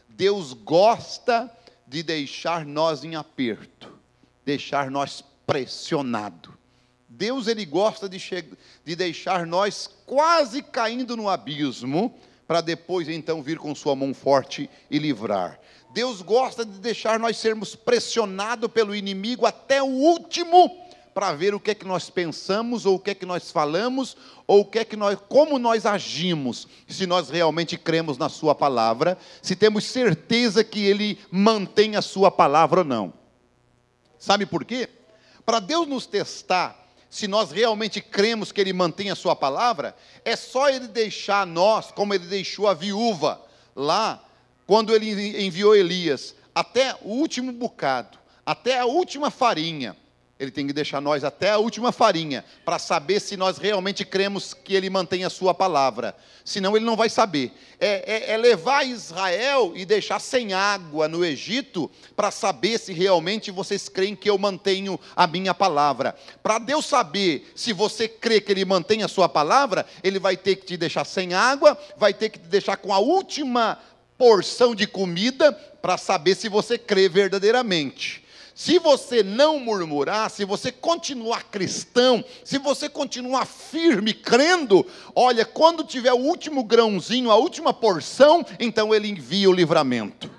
Deus gosta de deixar nós em aperto, deixar nós pressionado. Deus, ele gosta de deixar nós quase caindo no abismo, para depois então vir com sua mão forte e livrar. Deus gosta de deixar nós sermos pressionados pelo inimigo até o último, para ver o que é que nós pensamos, ou o que é que nós falamos, ou o que é que como nós agimos, se nós realmente cremos na sua palavra, se temos certeza que ele mantém a sua palavra ou não. Sabe por quê? Para Deus nos testar, se nós realmente cremos que ele mantém a sua palavra, é só ele deixar nós, como ele deixou a viúva, lá, quando ele enviou Elias, até o último bocado, até a última farinha. Ele tem que deixar nós até a última farinha, para saber se nós realmente cremos que ele mantém a sua palavra. Senão ele não vai saber. É levar Israel e deixar sem água no Egito, para saber se realmente vocês creem que eu mantenho a minha palavra. Para Deus saber se você crê que ele mantém a sua palavra, ele vai ter que te deixar sem água, vai ter que te deixar com a última porção de comida, para saber se você crê verdadeiramente. Se você não murmurar, se você continuar cristão, se você continuar firme, crendo, olha, quando tiver o último grãozinho, a última porção, então Ele envia o livramento.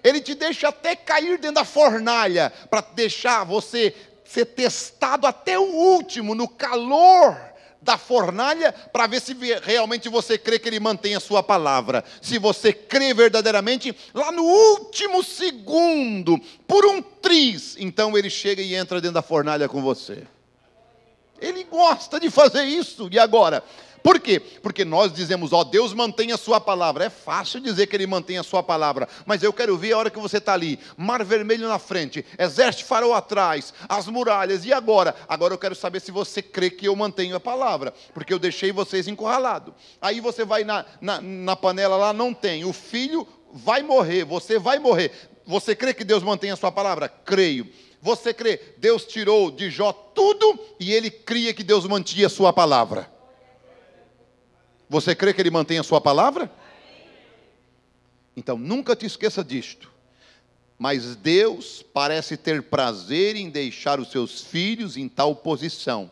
Ele te deixa até cair dentro da fornalha, para deixar você ser testado até o último, no calor da fornalha, para ver se realmente você crê que Ele mantém a sua palavra. Se você crê verdadeiramente, lá no último segundo, por um triz, então Ele chega e entra dentro da fornalha com você. Ele gosta de fazer isso. E agora? Por quê? Porque nós dizemos, ó, Deus mantém a sua palavra. É fácil dizer que Ele mantém a sua palavra, mas eu quero ver a hora que você está ali, mar vermelho na frente, exército farol atrás, as muralhas, e agora? Agora eu quero saber se você crê que eu mantenho a palavra, porque eu deixei vocês encurralados. Aí você vai na panela lá, não tem, o filho vai morrer, você vai morrer. Você crê que Deus mantém a sua palavra? Creio. Você crê, Deus tirou de Jó tudo, e ele cria que Deus mantinha a sua palavra. Você crê que Ele mantém a sua palavra? Então, nunca te esqueça disto. Mas Deus parece ter prazer em deixar os seus filhos em tal posição.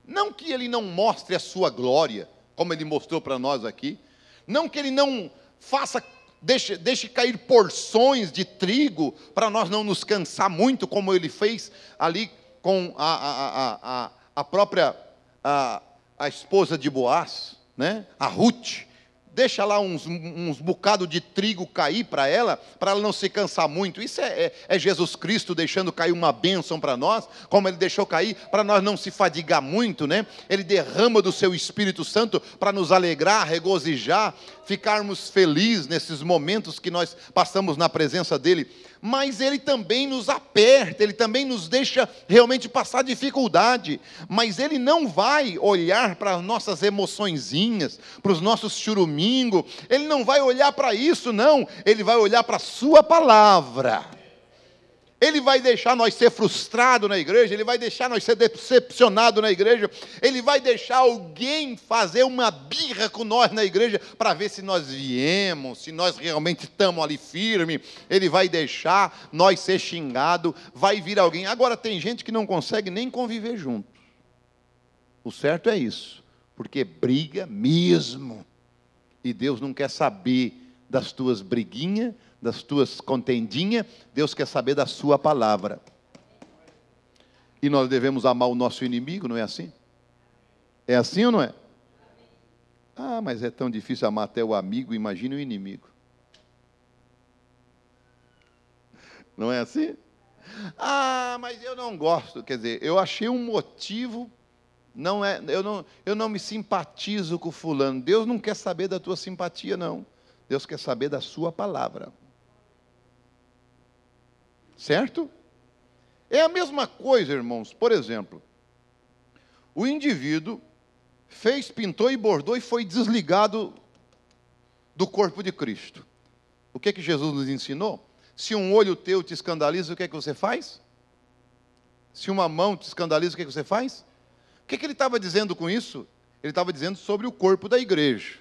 Não que Ele não mostre a sua glória, como Ele mostrou para nós aqui. Não que Ele não faça, deixe cair porções de trigo, para nós não nos cansar muito, como Ele fez ali com a própria a esposa de Boaz. Né? A Ruth, deixa lá uns bocados de trigo cair para ela não se cansar muito. Isso é Jesus Cristo deixando cair uma bênção para nós, como Ele deixou cair, para nós não se fadigar muito, né? Ele derrama do seu Espírito Santo para nos alegrar, regozijar, ficarmos felizes nesses momentos que nós passamos na presença dEle. Mas Ele também nos aperta, Ele também nos deixa realmente passar dificuldade, mas Ele não vai olhar para as nossas emoçõezinhas, para os nossos churumingos, Ele não vai olhar para isso não, Ele vai olhar para a sua palavra. Ele vai deixar nós ser frustrados na igreja, Ele vai deixar nós ser decepcionados na igreja, Ele vai deixar alguém fazer uma birra com nós na igreja, para ver se nós viemos, se nós realmente estamos ali firme. Ele vai deixar nós ser xingados, vai vir alguém. Agora tem gente que não consegue nem conviver junto. O certo é isso, porque briga mesmo. E Deus não quer saber das tuas briguinhas, das tuas contendinhas, Deus quer saber da sua palavra. E nós devemos amar o nosso inimigo, não é assim? É assim ou não é? Ah, mas é tão difícil amar até o amigo, imagine o inimigo. Não é assim? Ah, mas eu não gosto, quer dizer, eu achei um motivo, eu não me simpatizo com fulano. Deus não quer saber da tua simpatia, não. Deus quer saber da sua palavra. Certo? É a mesma coisa, irmãos. Por exemplo, o indivíduo fez, pintou e bordou e foi desligado do corpo de Cristo. O que Jesus nos ensinou? Se um olho teu te escandaliza, o que é que você faz? Se uma mão te escandaliza, o que é que você faz? O que ele estava dizendo com isso? Ele estava dizendo sobre o corpo da igreja.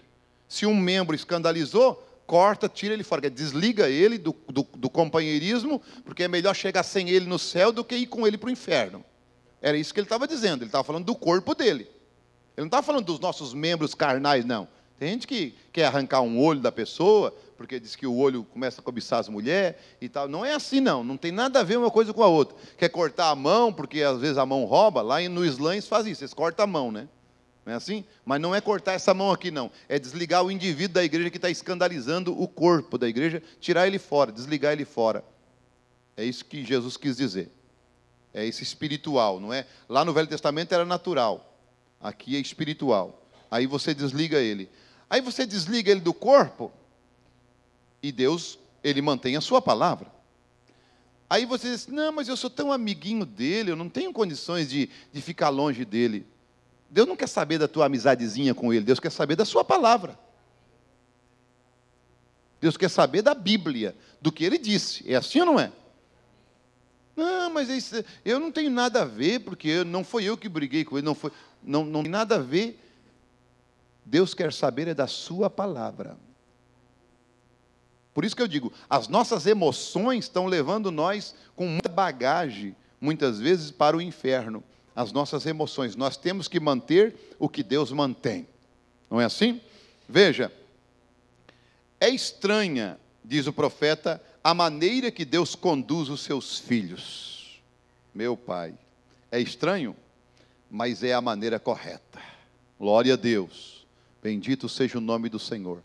Se um membro escandalizou, corta, tira ele fora, desliga ele do companheirismo, porque é melhor chegar sem ele no céu do que ir com ele para o inferno. Era isso que ele estava dizendo, ele estava falando do corpo dele. Ele não estava falando dos nossos membros carnais, não. Tem gente que quer arrancar um olho da pessoa, porque diz que o olho começa a cobiçar as mulheres e tal. Não é assim, não. Não tem nada a ver uma coisa com a outra. Quer cortar a mão, porque às vezes a mão rouba. Lá no Islã eles fazem isso, eles cortam a mão, né? Não é assim? Mas não é cortar essa mão aqui, não. É desligar o indivíduo da igreja que está escandalizando o corpo da igreja, tirar ele fora, desligar ele fora. É isso que Jesus quis dizer. É esse espiritual, não é? Lá no Velho Testamento era natural. Aqui é espiritual. Aí você desliga ele. Aí você desliga ele do corpo e Deus, Ele mantém a sua palavra. Aí você diz, não, mas eu sou tão amiguinho dele, eu não tenho condições de ficar longe dele. Deus não quer saber da tua amizadezinha com ele, Deus quer saber da sua palavra. Deus quer saber da Bíblia, do que ele disse. É assim ou não é? Não, mas isso, eu não tenho nada a ver, porque não foi eu que briguei com ele, não tem nada a ver. Deus quer saber é da sua palavra. Por isso que eu digo, as nossas emoções estão levando nós com muita bagagem, muitas vezes, para o inferno. As nossas emoções, nós temos que manter o que Deus mantém. Não é assim? Veja, é estranha, diz o profeta, a maneira que Deus conduz os seus filhos. Meu Pai, é estranho, mas é a maneira correta. Glória a Deus. Bendito seja o nome do Senhor.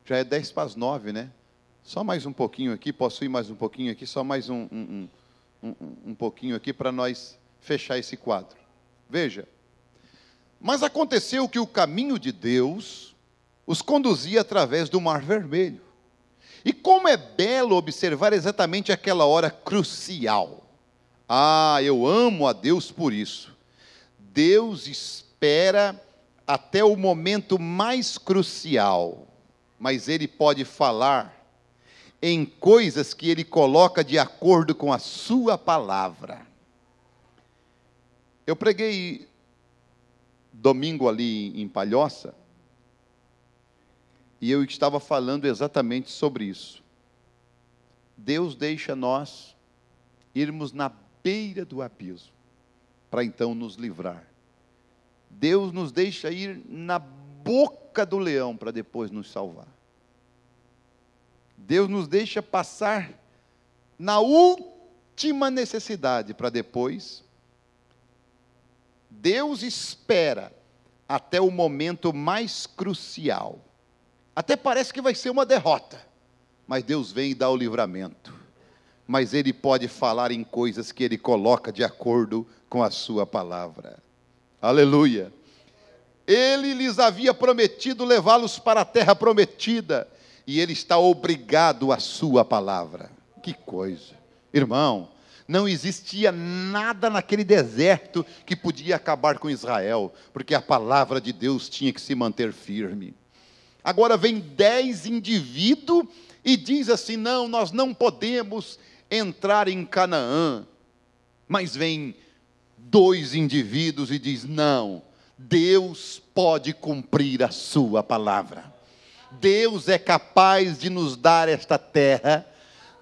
Já é 10:09, né? Só mais um pouquinho aqui, posso ir mais um pouquinho aqui? Só mais um pouquinho aqui para nós fechar esse quadro. Veja, mas aconteceu que o caminho de Deus os conduzia através do Mar Vermelho. E como é belo observar exatamente aquela hora crucial. Ah, eu amo a Deus por isso. Deus espera até o momento mais crucial, mas Ele pode falar em coisas que Ele coloca de acordo com a sua palavra. Eu preguei domingo ali em Palhoça, e eu estava falando exatamente sobre isso. Deus deixa nós irmos na beira do abismo, para então nos livrar. Deus nos deixa ir na boca do leão, para depois nos salvar. Deus nos deixa passar na última necessidade, para depois. Deus espera até o momento mais crucial. Até parece que vai ser uma derrota, mas Deus vem e dá o livramento. Mas Ele pode falar em coisas que Ele coloca de acordo com a sua palavra. Aleluia. Ele lhes havia prometido levá-los para a terra prometida, e Ele está obrigado à sua palavra. Que coisa. Irmão, não existia nada naquele deserto que podia acabar com Israel, porque a palavra de Deus tinha que se manter firme. Agora vem 10 indivíduos e diz assim, não, nós não podemos entrar em Canaã. Mas vem 2 indivíduos e diz, não, Deus pode cumprir a sua palavra. Deus é capaz de nos dar esta terra.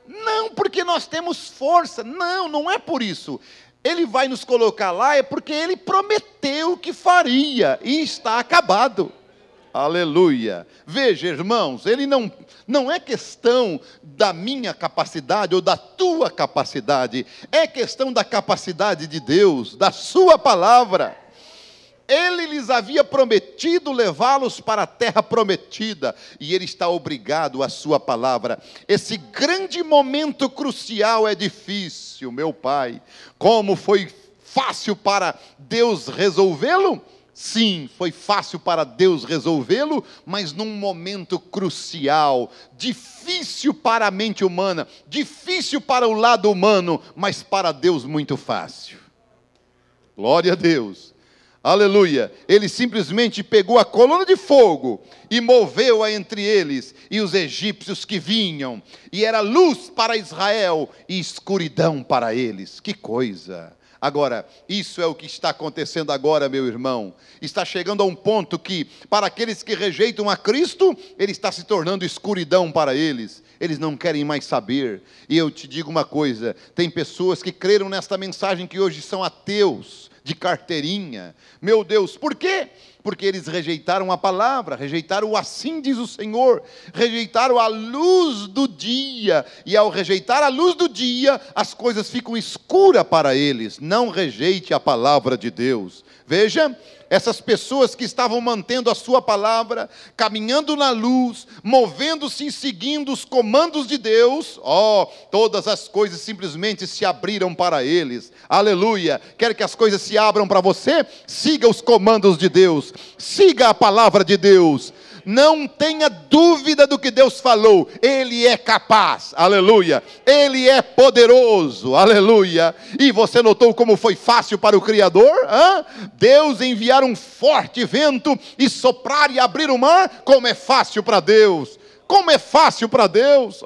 Não porque nós temos força, não, não é por isso. Ele vai nos colocar lá, é porque Ele prometeu que faria, e está acabado. Aleluia. Veja, irmãos, ele não é questão da minha capacidade ou da tua capacidade, é questão da capacidade de Deus, da sua palavra. Ele lhes havia prometido levá-los para a terra prometida, e Ele está obrigado à sua palavra. Esse grande momento crucial é difícil, meu Pai. Como foi fácil para Deus resolvê-lo? Sim, foi fácil para Deus resolvê-lo, mas num momento crucial, difícil para a mente humana, difícil para o lado humano, mas para Deus muito fácil. Glória a Deus. Aleluia. Ele simplesmente pegou a coluna de fogo e moveu-a entre eles e os egípcios que vinham, e era luz para Israel e escuridão para eles. Que coisa! Agora, isso é o que está acontecendo agora, meu irmão. Está chegando a um ponto que, para aqueles que rejeitam a Cristo, Ele está se tornando escuridão para eles. Eles não querem mais saber. E eu te digo uma coisa, tem pessoas que creram nesta mensagem que hoje são ateus, de carteirinha. Meu Deus, por quê? Porque eles rejeitaram a palavra, rejeitaram o assim diz o Senhor, rejeitaram a luz do dia, e ao rejeitar a luz do dia, as coisas ficam escuras para eles. Não rejeite a palavra de Deus. Veja, essas pessoas que estavam mantendo a sua palavra, caminhando na luz, movendo-se e seguindo os comandos de Deus, todas as coisas simplesmente se abriram para eles. Aleluia. Quer que as coisas se abram para você? Siga os comandos de Deus, siga a palavra de Deus. Não tenha dúvida do que Deus falou. Ele é capaz, aleluia. Ele é poderoso, aleluia. E você notou como foi fácil para o Criador? Deus enviar um forte vento e soprar e abrir o mar? Como é fácil para Deus. Como é fácil para Deus.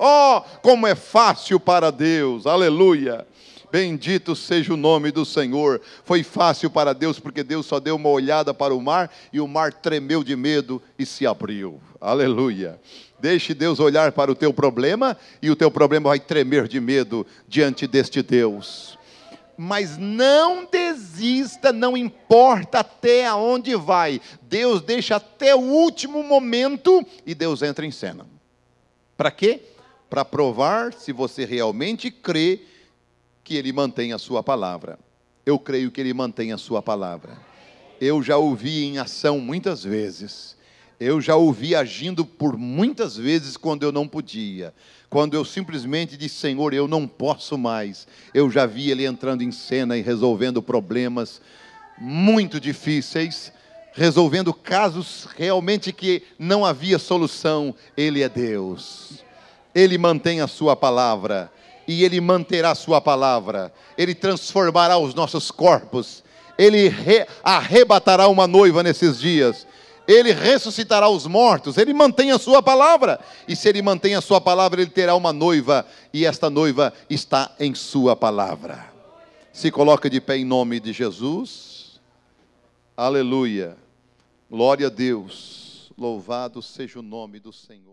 Como é fácil para Deus, aleluia. Bendito seja o nome do Senhor. Foi fácil para Deus, porque Deus só deu uma olhada para o mar e o mar tremeu de medo e se abriu. Aleluia. Deixe Deus olhar para o teu problema e o teu problema vai tremer de medo diante deste Deus. Mas não desista, não importa até aonde vai. Deus deixa até o último momento e Deus entra em cena. Para quê? Para provar se você realmente crê que Ele mantém a sua palavra. Eu creio que Ele mantém a sua palavra. Eu já o vi em ação muitas vezes. Eu já o vi agindo por muitas vezes quando eu não podia. Quando eu simplesmente disse, Senhor, eu não posso mais. Eu já vi Ele entrando em cena e resolvendo problemas muito difíceis, resolvendo casos realmente que não havia solução. Ele é Deus. Ele mantém a sua palavra. E Ele manterá a sua palavra. Ele transformará os nossos corpos. Ele arrebatará uma noiva nesses dias. Ele ressuscitará os mortos. Ele mantém a sua palavra. E se Ele mantém a sua palavra, Ele terá uma noiva. E esta noiva está em sua palavra. Se coloca de pé em nome de Jesus. Aleluia. Glória a Deus. Louvado seja o nome do Senhor.